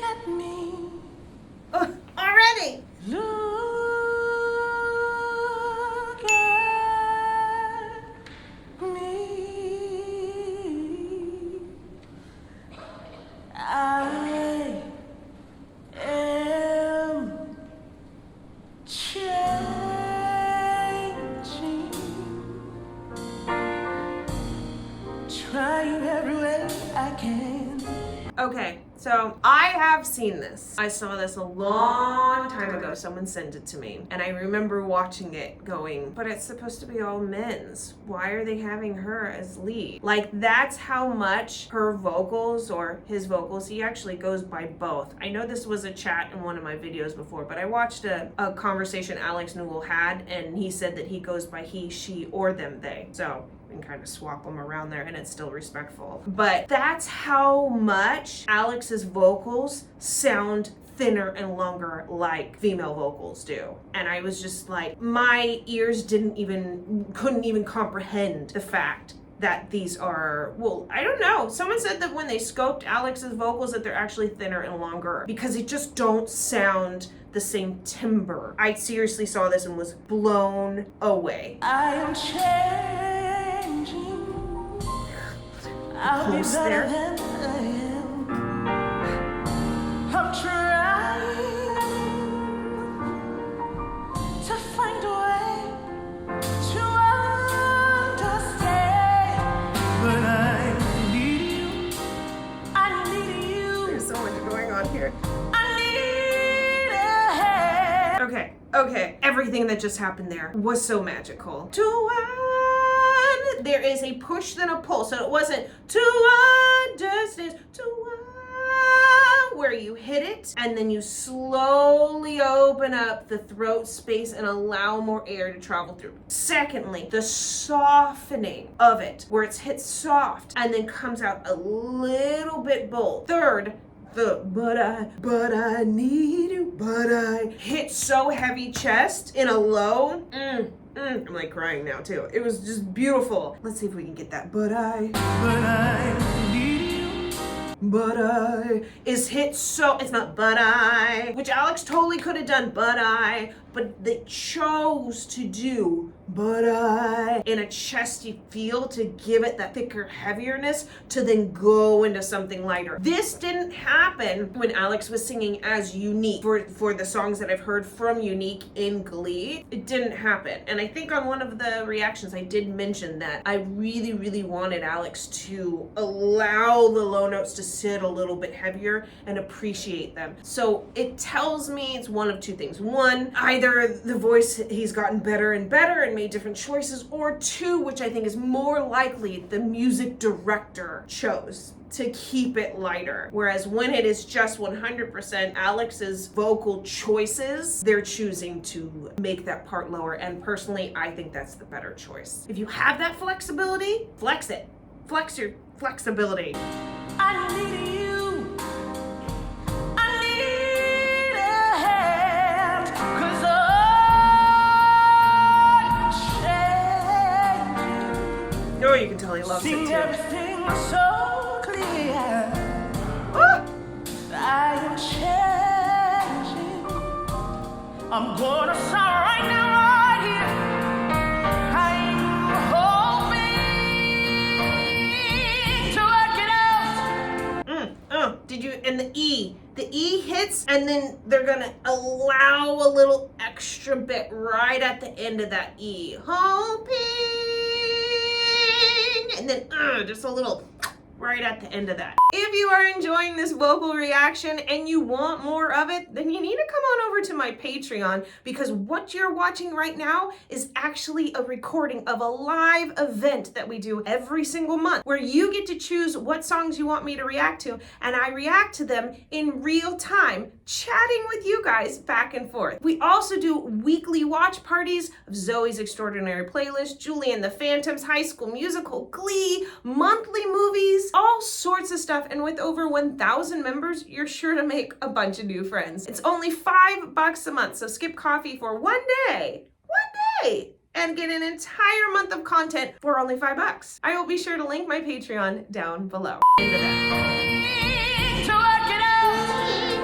at me. Oh, already. Look at me. I am changing, trying every way I can. Okay, so I have seen this. I saw this a long time ago. Someone sent it to me. And I remember watching it going, but it's supposed to be all men's. Why are they having her as lead? Like, that's how much her vocals or his vocals, he actually goes by both. I know this was a chat in one of my videos before, but I watched a conversation Alex Newell had, and he said that he goes by he, she, or them, they. So and kind of swap them around there and it's still respectful. But that's how much Alex's vocals sound thinner and longer like female vocals do. And I was just like, my ears couldn't even comprehend the fact that these are, well, I don't know. Someone said that when they scoped Alex's vocals that they're actually thinner and longer because they just don't sound the same timbre. I seriously saw this and was blown away. I am changing. I'll be better than I am. I'm trying to find a way to understand, but I need you. I need you. There's so much going on here. I need a hand. Okay. Everything that just happened there was so magical. There is a push then a pull. So it wasn't to understand, where you hit it and then you slowly open up the throat space and allow more air to travel through. Secondly, the softening of it, where it's hit soft and then comes out a little bit bold. Third, but I need you, but I hit so heavy chest in a low. I'm like crying now too. It was just beautiful. Let's see if we can get that. But I need you. But I is hit so, it's not but I, which Alex totally could have done but they chose to do but I in a chesty feel to give it that thicker heavierness to then go into something lighter. This didn't happen when Alex was singing as Unique for the songs that I've heard from Unique in GLEE. It didn't happen. And I think on one of the reactions I did mention that I really wanted Alex to allow the low notes to sit a little bit heavier and appreciate them. So it tells me it's one of two things. One, either the voice, he's gotten better and made different choices, or two, which I think is more likely, the music director chose to keep it lighter. Whereas when it is just 100% Alex's vocal choices, they're choosing to make that part lower. And personally, I think that's the better choice. If you have that flexibility, flex it. Flex your flexibility. I need you. I need a hand, 'cause I'm changing. Oh, you can tell he loves it See too. everything so clear. Ah! I am changing. I'm gonna start right now, right here. I'm hoping to work it out. Did you, and the E hits and then they're gonna allow a little extra bit right at the end of that E. Hoping, and then just a little right at the end of that. If you are enjoying this vocal reaction and you want more of it, then you need to come on over to my Patreon, because what you're watching right now is actually a recording of a live event that we do every single month, where you get to choose what songs you want me to react to, and I react to them in real time, chatting with you guys back and forth. We also do weekly watch parties of Zoe's Extraordinary Playlist, Julie and the Phantoms, High School Musical, GLEE, monthly movies, all sorts of stuff. And with over 1,000 members, you're sure to make a bunch of new friends. It's only $5 a month, so skip coffee for one day, and get an entire month of content for only $5. I will be sure to link my Patreon down below. Into that. To work it out.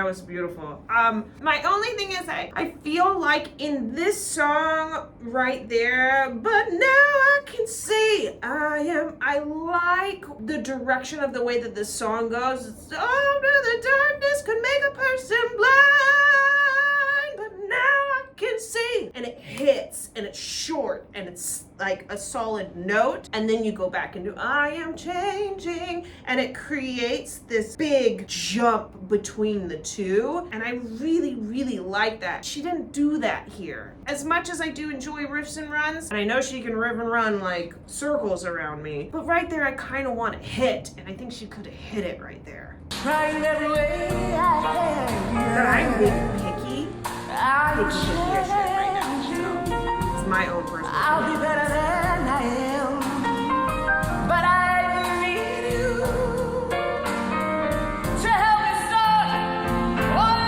was beautiful. My only thing is I feel like in this song right there, but now I can see I like the direction of the way that this song goes. It's, oh, the darkness could make a person blind, but now I can see. And it hits, and it's short, and it's like a solid note, and then you go back and do I am changing, and it creates this big jump between the two, and I really, really like that. She didn't do that here. As much as I do enjoy riffs and runs, and I know she can riff and run like circles around me, but right there I kind of want to hit, and I think she could have hit it right there. Trying every way I can. But I'm being picky as shit right now, so it's my own personal I'll opinion. be better than I am, but I need you to help me start all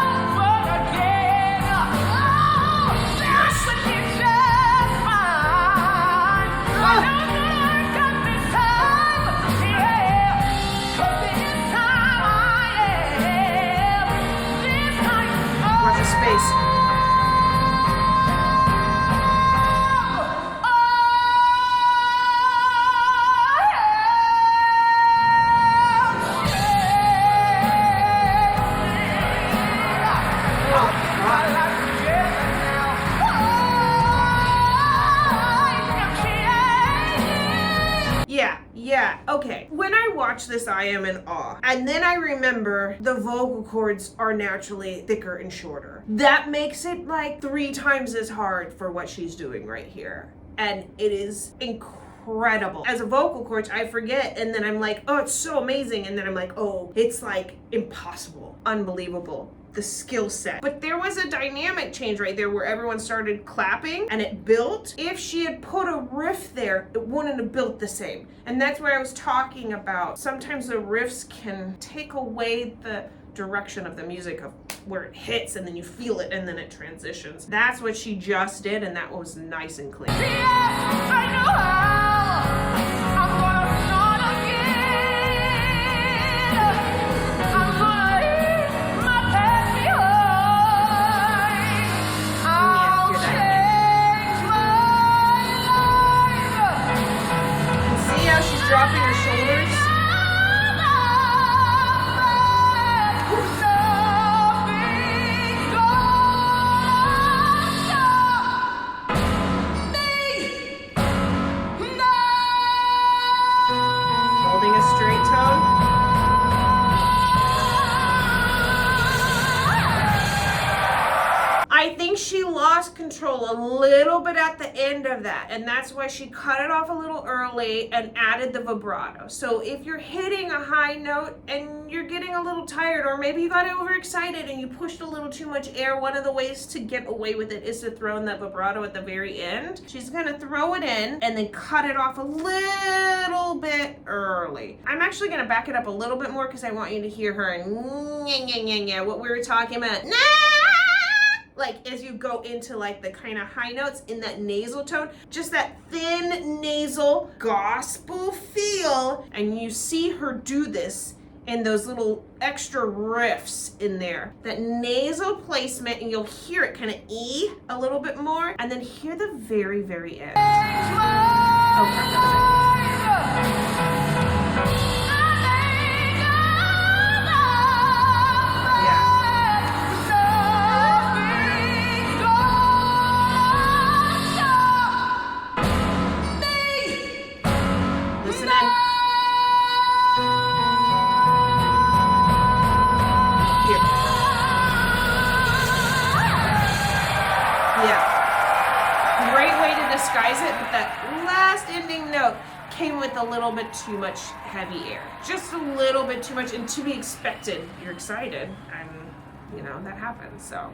over again. Oh, this would be just fine. I know I got this time, yeah, but this time I am. This time, Watch the space. Yeah, okay. When I watch this, I am in awe. And then I remember the vocal cords are naturally thicker and shorter. That makes it like 3 times as hard for what she's doing right here. And it is incredible. As a vocal coach, I forget, and then I'm like, oh, it's so amazing. And then I'm like, oh, it's like impossible, unbelievable. The skill set. But there was a dynamic change right there where everyone started clapping and it built. If she had put a riff there, it wouldn't have built the same. And that's what I was talking about. Sometimes the riffs can take away the direction of the music of where it hits, and then you feel it and then it transitions. That's what she just did, and that was nice and clean. yes, I know how. I'm gonna start again. I'm gonna leave my past behind. I'll change my life. See how she's dropping her shoulders? Holding a straight tone. I think she lost control a little bit at the end of that, and that's why she cut it off a little early and added the vibrato. So if you're hitting a high note and you're getting a little tired, or maybe you got overexcited and you pushed a little too much air, one of the ways to get away with it is to throw in that vibrato at the very end. She's gonna throw it in and then cut it off a little bit early. I'm actually gonna back it up a little bit more because I want you to hear her and what we were talking about. Like as you go into like the kind of high notes in that nasal tone, just that thin nasal gospel feel, and you see her do this in those little extra riffs in there. That nasal placement, and you'll hear it kind of E a little bit more, and then hear the very, very end. Oh, crap, that was it. Listen in. Here. Yeah. Great way to disguise it, but that last ending note came with a little bit too much heavy air. Just a little bit too much, and to be expected. You're excited, and you know, that happens, so.